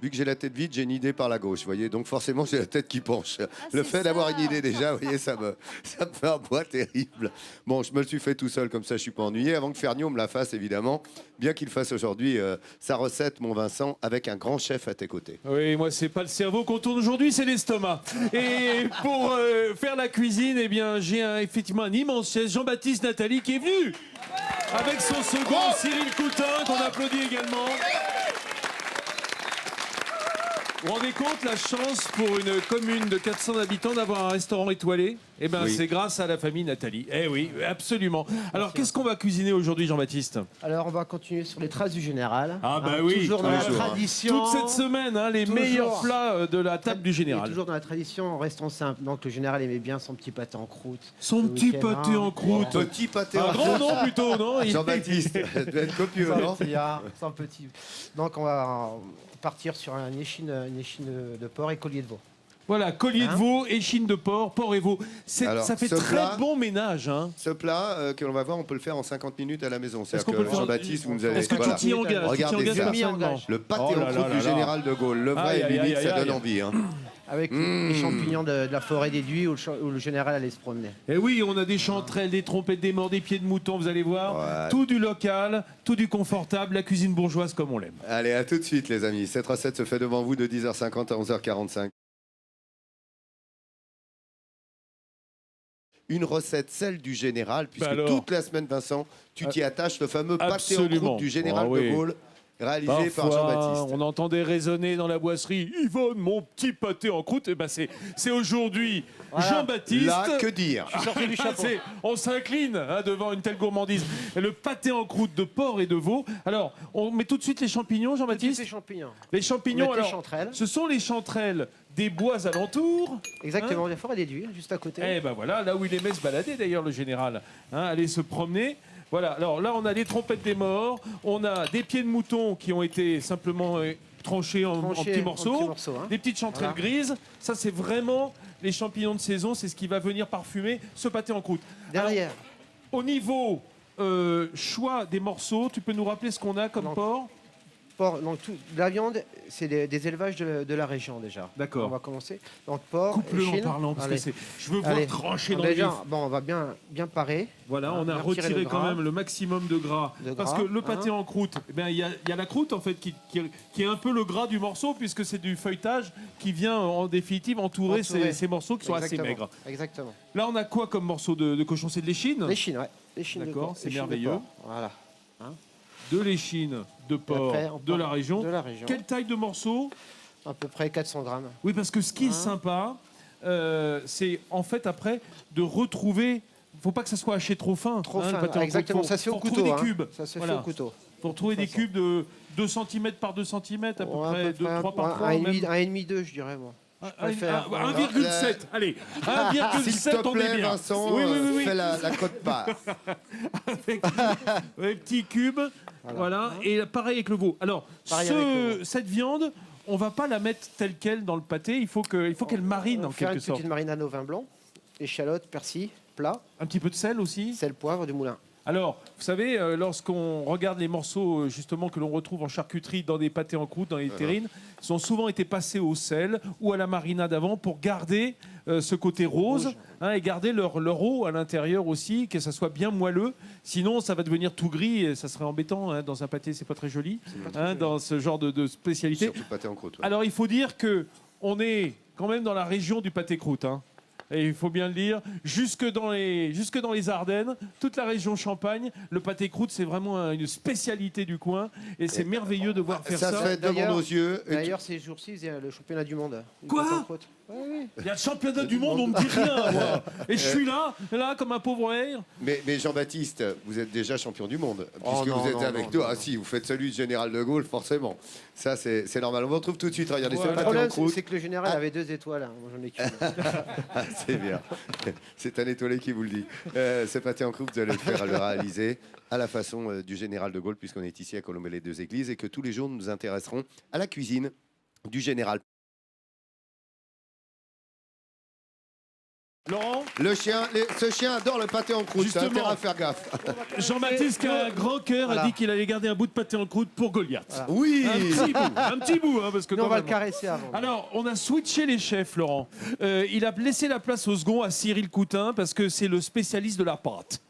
vu que j'ai la tête vide, j'ai une idée par la gauche, vous voyez. Donc forcément, j'ai la tête qui penche. Le fait d'avoir une idée déjà, vous voyez, ça me fait un poids terrible. Bon, je me le suis fait tout seul, comme ça, je suis pas ennuyé. Avant que Ferniaud me la fasse, évidemment, bien qu'il fasse aujourd'hui sa recette, mon Vincent, avec un grand chef à tes côtés. Oui, moi, c'est pas le cerveau qu'on tourne aujourd'hui, c'est l'estomac. Et pour faire la cuisine, eh bien, j'ai effectivement un immense chef, Jean-Baptiste Nathalie, qui est venu avec son second, Cyril Coutin, qu'on applaudit également. Vous vous rendez compte la chance pour une commune de 400 habitants d'avoir un restaurant étoilé? Eh bien, c'est grâce à la famille Nathalie. Eh oui, absolument. Alors, qu'est-ce qu'on va cuisiner aujourd'hui, Jean-Baptiste? Alors, on va continuer sur les traces du général. Ah bah oui, toujours dans la tradition. Toute cette semaine, hein, les meilleurs plats de la table du général. Et toujours dans la tradition, restons simples. Donc, le général aimait bien son petit pâté en croûte. Son petit pâté en croûte. Petit pâté Un en grand croûte. nom plutôt, non? Jean-Baptiste, tu dois être copieux, non? Sans petit. Donc, on va partir sur une échine de porc et collier de veau. Voilà, collier de veau, échine de porc, porc et veau. Alors, ça fait ce très plat- bon ménage. Hein. Ce plat que l'on va voir, on peut le faire en 50 minutes à la maison. Est-ce qu'on C'est-à-dire peut le que faire- Jean-Baptiste, vous nous avez... Est-ce que voilà. tu t'y engages? Regardez Tu t'y engages ça. personnellement? Le pâté Oh en là croûte là du là. général de Gaulle, le vrai Aïe, et aïe, l'unique, aïe, ça aïe, donne aïe. envie. Hein. Avec les champignons de la forêt des Duys où le général allait se promener. Et oui, on a des chanterelles, des trompettes, des morts, des pieds de mouton, vous allez voir. Ouais. Tout du local, tout du confortable, la cuisine bourgeoise comme on l'aime. Allez, à tout de suite, les amis. Cette recette se fait devant vous de 10h50 à 11h45. Une recette, celle du général, puisque alors toute la semaine, Vincent, tu t'y attaches, le fameux pâté en Absolument. croûte du général Ah oui. de Gaulle, réalisé par Parfois, Jean-Baptiste. on entendait résonner dans la boisserie « Yvonne, mon petit pâté en croûte ». Eh ben c'est aujourd'hui Jean-Baptiste. Là, que dire? On s'incline hein, devant une telle gourmandise. Et le pâté en croûte de porc et de veau. Alors, on met tout de suite les champignons, Jean-Baptiste? Les champignons. Les champignons, On met les alors, chanterelles. ce sont les chanterelles des bois alentours. Exactement, la forêt des Duys, juste à côté. Eh ben voilà, là où il aimait se balader d'ailleurs, le général. Hein, aller se promener. Voilà, alors là, on a des trompettes des morts, on a des pieds de mouton qui ont été simplement tranchés en petits morceaux, hein. des petites chanterelles grises. Ça, c'est vraiment les champignons de saison, c'est ce qui va venir parfumer ce pâté en croûte. Derrière. Alors, au niveau choix des morceaux, tu peux nous rappeler ce qu'on a comme porc? Porc, donc la viande, c'est des élevages de la région déjà. D'accord. On va commencer. Donc porc, Coupe-le en échine. parlant, parce Allez. que je veux voir Allez. trancher Donc dans le déjà, vif. bon, on va bien parer. Voilà, on a bien retirer retiré le quand gras. même le maximum de gras. Parce que le pâté en croûte, eh ben, il y a la croûte en fait qui est un peu le gras du morceau, puisque c'est du feuilletage qui vient en définitive entourer ces morceaux qui sont assez maigres. Exactement. Là, on a quoi comme morceau de cochon? C'est de l'échine? L'échine, ouais. L'échine de D'accord, porc, c'est l'échine de merveilleux. porc. Voilà. De l'échine de porc après, on de part la région. de la région. Quelle taille de morceau? À peu près 400 grammes. Oui, parce que ce qui est sympa, c'est en fait après de retrouver. Faut pas que ça soit haché trop fin. Trop le fin. pâté en croûte. Exactement, ça se fait au Faut couteau. retrouver hein. des cubes. Ça se Voilà. fait au couteau. Pour trouver des cubes de 2 cm par 2 cm, à peu près 3 par 3. 1,5, 2, je dirais, moi. 1,7. Allez, S'il 1,7, te on est plaît, bien. Vincent, Oui. fais la cote part. Avec les petits cubes. Voilà. Et pareil avec le veau. Alors, Pareil avec le veau. cette viande, on va pas la mettre telle quelle dans le pâté. Il faut qu'elle marine en Faire quelque une sorte. petite marinade au vin blanc, échalotes, persil, plat, Un petit peu de sel aussi. sel, poivre du moulin. Alors, vous savez, lorsqu'on regarde les morceaux justement que l'on retrouve en charcuterie dans des pâtés en croûte, dans les terrines, ils ont souvent été passés au sel ou à la marinade avant pour garder ce côté rose, hein, et garder leur eau à l'intérieur aussi, que ça soit bien moelleux. Sinon, ça va devenir tout gris et ça serait embêtant. Hein, dans un pâté, c'est pas très joli, dans ce genre de spécialité. Surtout pâté en croûte. Ouais. Alors, il faut dire que on est quand même dans la région du pâté croûte. Hein. Et il faut bien le dire, jusque dans les Ardennes, toute la région Champagne, le pâté croûte, c'est vraiment une spécialité du coin. Et c'est merveilleux de voir faire ça. Ça se fait devant D'ailleurs- nos yeux. Et D'ailleurs, ces jours-ci, il y a le championnat du monde. du Quoi pâté en croûte. Oui. Il y a le championnat du monde, on me dit rien, moi. Et je suis là, comme un pauvre air. mais Jean-Baptiste, vous êtes déjà champion du monde, puisque non, vous êtes non, avec non, nous. non, Ah non. si, vous faites celui du général de Gaulle, forcément. Ça, c'est normal. On vous retrouve tout de suite. Regardez, Voilà. ce Le pâté en problème, croûte. c'est que le général avait 2 étoiles. Hein. Moi, j'en ai qu'une. Ah, c'est bien. C'est un étoilé qui vous le dit. Ce pâté en croûte, vous allez le réaliser à la façon du général de Gaulle, puisqu'on est ici à Colombey-les-Deux-Églises et que tous les jours, nous nous intéresserons à la cuisine du général. Laurent, Ce chien adore le pâté en croûte. T'as Justement. intérêt à faire gaffe. Jean-Baptiste, qui a un grand cœur, Voilà. a dit qu'il allait garder un bout de pâté en croûte pour Goliath. Voilà. Oui. Un petit bout, hein, parce que Nous, on quand va le même. caresser avant. Alors, on a switché les chefs, Laurent. Il a laissé la place au second à Cyril Coutin parce que c'est le spécialiste de la pâte.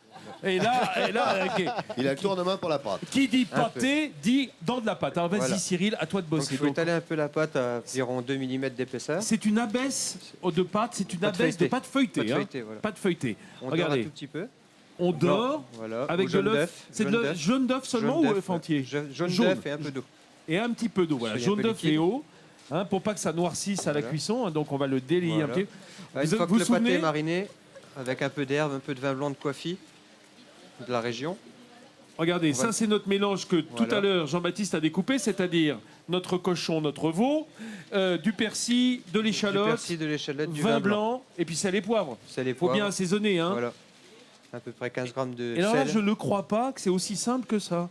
Et là, ok. Il a le tournement pour la pâte. Qui dit pâté dit dans de la pâte. Alors vas-y, Voilà. Cyril, à toi de Donc, bosser. il faut Donc, étaler un peu la pâte à environ 2 mm d'épaisseur. c'est une abaisse de pâte, c'est une Pâte abaisse de feuilletée. pâte feuilletée. Pâte hein. feuilletée, voilà. Pâte feuilletée. On dore un Regardez, tout petit peu. on dort Voilà. avec Au de jaune l'œuf. d'œuf. C'est de l'œuf jaune d'œuf seulement Jaune ou d'œuf, œuf entier? Jaune Jaune. d'œuf et un peu d'eau. Et un petit peu d'eau. Voilà, Soyez un jaune peu d'œuf liquide. et eau. Hein, pour pas que ça noircisse à la Voilà. cuisson, hein, donc on va le délier un Voilà. petit peu. Une Vous fois vous que le pâté souvenez est mariné, avec un peu d'herbe, un peu de vin blanc de Coiffy, de la région. Regardez, On va- ça c'est notre mélange que tout Voilà. à l'heure Jean-Baptiste a découpé, c'est-à-dire notre cochon, notre veau, du persil, de Du l'échalote, persil, de l'échalote, du vin blanc, et puis sel et poivre. C'est les Faut bien assaisonner. Hein. Voilà. À peu près 15 grammes de Et alors là, sel. je ne crois pas que c'est aussi simple que ça.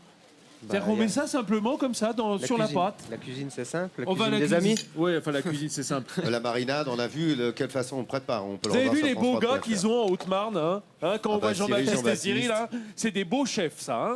C'est-à-dire qu'on y a- met ça simplement comme ça sur la cuisine. pâte. La cuisine, c'est simple. La On va à cuisine la des cuisine. amis. Oui, enfin la cuisine c'est simple. La marinade, on a vu de quelle façon on prépare. On peut Vous le avez revoir vu sur les France beaux 3 gars qu'ils ont en Haute-Marne quand on bah, voit Cyril, Jean-Baptiste et Jean-Baptiste. Cyril, hein, c'est des beaux chefs ça. Hein.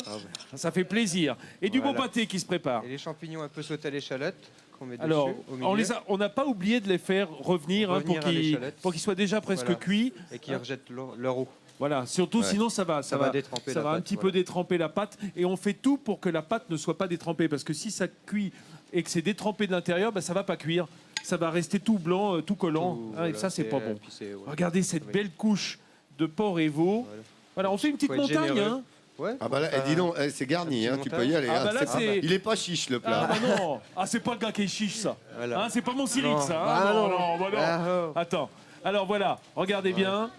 Ça fait plaisir. Et du Voilà. beau pâté qui se prépare. Et les champignons un peu sautés à l'échalote qu'on met Alors, dessus, au milieu, on n'a pas oublié de les faire revenir, Revenir à l'échalote. pour qu'ils soient déjà presque Voilà. cuits. et qui rejettent leur eau. Voilà, surtout Ouais. sinon ça va détremper ça la va un pâte, petit peu voilà. détremper la pâte et on fait tout pour que la pâte ne soit pas détrempée parce que si ça cuit et que c'est détrempé de l'intérieur, ça va pas cuire, ça va rester tout blanc, tout collant. Tout, hein, voilà, et ça c'est pas bon. puis c'est- ouais. Regardez cette Oui. belle couche de porc et veau. Voilà. Voilà, on fait une petite Faut être montagne. généreux. Hein. Ouais, Ah bah là, faut dis donc, c'est garni, un hein, petit tu peux y aller. Ah hein, bah là, c'est- Il est pas chiche le Ah plat. bah non, c'est pas le gars qui est chiche ça. Voilà. Hein, c'est pas mon Cyril Non. ça. Hein. Ah non, non. non, bah non. Ah, oh. Attends. Alors voilà, regardez bien.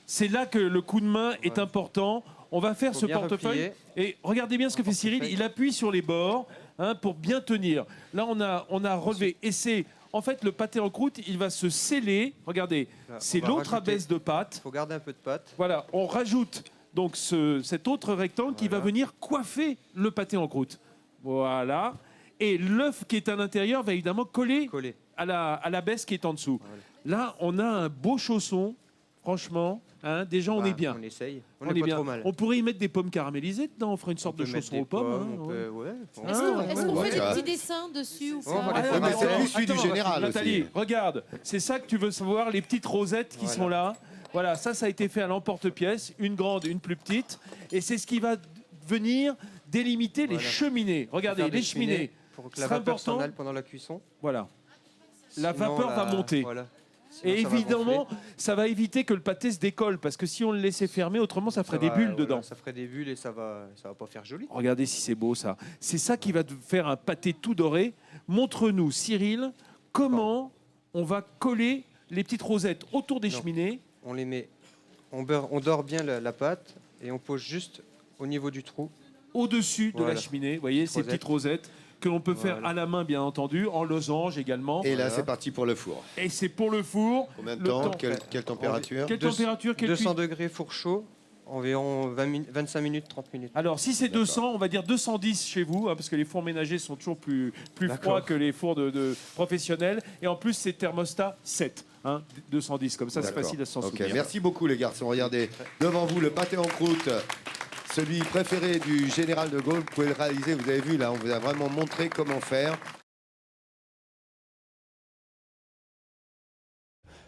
C'est là que le coup de main est Ouais. important. On va faire Faut ce bien portefeuille. replier. Et regardez bien ce que fait Cyril. portefeuille. Il appuie sur les bords pour bien tenir. Là, on a relevé. Et c'est. En fait, le pâté en croûte, il va se sceller. Regardez, Là, c'est on va l'autre rajouter- abaisse de pâte. faut garder un peu de pâte. Voilà, on rajoute donc cet autre rectangle qui va Voilà. venir coiffer le pâté en croûte. Voilà. Et l'œuf qui est à l'intérieur va évidemment coller Collé. à la baisse qui est en dessous. Là, on a un beau chausson, franchement. Hein, déjà, on Bah, est bien. On essaye. On, On est est pas bien. trop mal. On pourrait y mettre des pommes caramélisées dedans. On ferait une sorte peut de mettre chausson des aux pommes. hein, on ouais. peut- ouais, on- Est-ce qu'on ouais, fait ouais. des petits dessins dessus ou On pas va les Ah, faire. mais attends, c'est plus celui du attends, général Nathalie, aussi. regarde, c'est ça que tu veux savoir, les petites rosettes qui Voilà. sont là. Voilà, ça a été fait à l'emporte-pièce, une grande, une plus petite. Et c'est ce qui va venir délimiter les Voilà. cheminées. Regardez, Faire des les cheminées. pour que Ce la sera vapeur s'en important. aille pendant la cuisson. Voilà. La Sinon, vapeur va monter. Voilà. Sinon, Et ça va évidemment, gonfler. ça va éviter que le pâté se décolle. Parce que si on le laissait fermer, autrement, ça ferait Ça des va- bulles voilà, dedans. Ça ferait des bulles et ça va pas faire joli. Regardez si c'est beau ça. C'est ça qui va te faire un pâté tout doré. Montre-nous, Cyril, comment on va coller les petites rosettes autour des Non. cheminées. On les met, on dore bien la pâte et on pose juste au niveau du trou. Au-dessus de la Voilà. cheminée. Vous voyez, ces Rosettes. petites rosettes que l'on peut faire Voilà. à la main, bien entendu, en losange également. Et là, Voilà. c'est parti pour le four. Et c'est pour le four. Combien de Le temps temps. Quelle température Quelle Deux- température quelle 200 cuit- degrés four chaud, environ 25 minutes, 30 minutes. Alors, si c'est 200, on va dire 210 chez vous, parce que les fours ménagers sont toujours plus D'accord. froids que les fours de professionnels. Et en plus, c'est thermostat 7, 210, comme ça, c'est D'accord. facile à s'en Ok, souvenir. merci beaucoup les garçons. Regardez devant vous le pâté en croûte, celui préféré du général de Gaulle. Vous pouvez le réaliser, vous avez vu là, on vous a vraiment montré comment faire.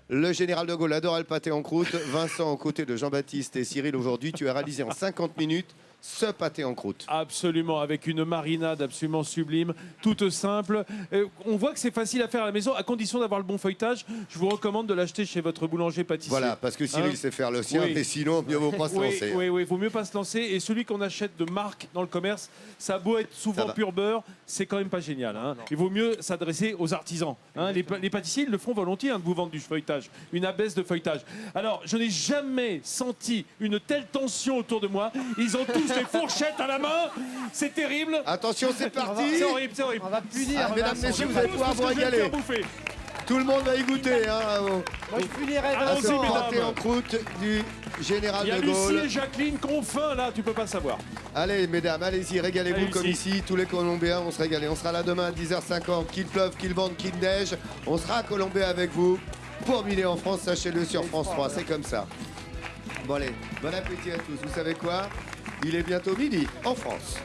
Le général de Gaulle adorait le pâté en croûte. Vincent, aux côtés de Jean-Baptiste et Cyril, aujourd'hui, tu as réalisé en 50 minutes ce pâté en croûte. Absolument, avec une marinade absolument sublime, toute simple. On voit que c'est facile à faire à la maison, à condition d'avoir le bon feuilletage. Je vous recommande de l'acheter chez votre boulanger-pâtissier. Voilà, parce que Cyril Hein sait faire le sien, Oui. mais sinon, mieux vaut pas se Oui, lancer. oui, oui, vaut mieux pas se lancer. Et celui qu'on achète de marque dans le commerce, ça a beau être Ça souvent va. pur beurre, c'est quand même pas génial. Hein. Il vaut mieux s'adresser aux artisans. Hein. Les pâtissiers, ils le font volontiers de vous vendre du feuilletage, une abaisse de feuilletage. Alors, je n'ai jamais senti une telle tension autour de moi. Ils ont tous les fourchettes à la main. C'est terrible. Attention, c'est parti. C'est horrible, c'est horrible. On va punir. Ah, mesdames, Vincent. messieurs, Je vous allez pousse pouvoir parce vous que je vais me régaler. faire bouffer. Tout le monde va y goûter. Hein, Moi, je punirai Allons-y, Vincent. mesdames. pâté en croûte du général Il y a de Lucie Gaulle. et Jacqueline qui ont faim là, tu peux pas savoir. Allez, mesdames, allez-y, régalez-vous Allez, comme Lucie. ici. Tous les Colombiens, on se régale. On sera là demain à 10h50, qu'il pleuve, qu'il vente, qu'il neige. On sera à Colombey avec vous. pour midi en France, sachez-le sur France 3, c'est comme ça. Bon allez, bon appétit à tous. Vous savez quoi? Il est bientôt midi en France.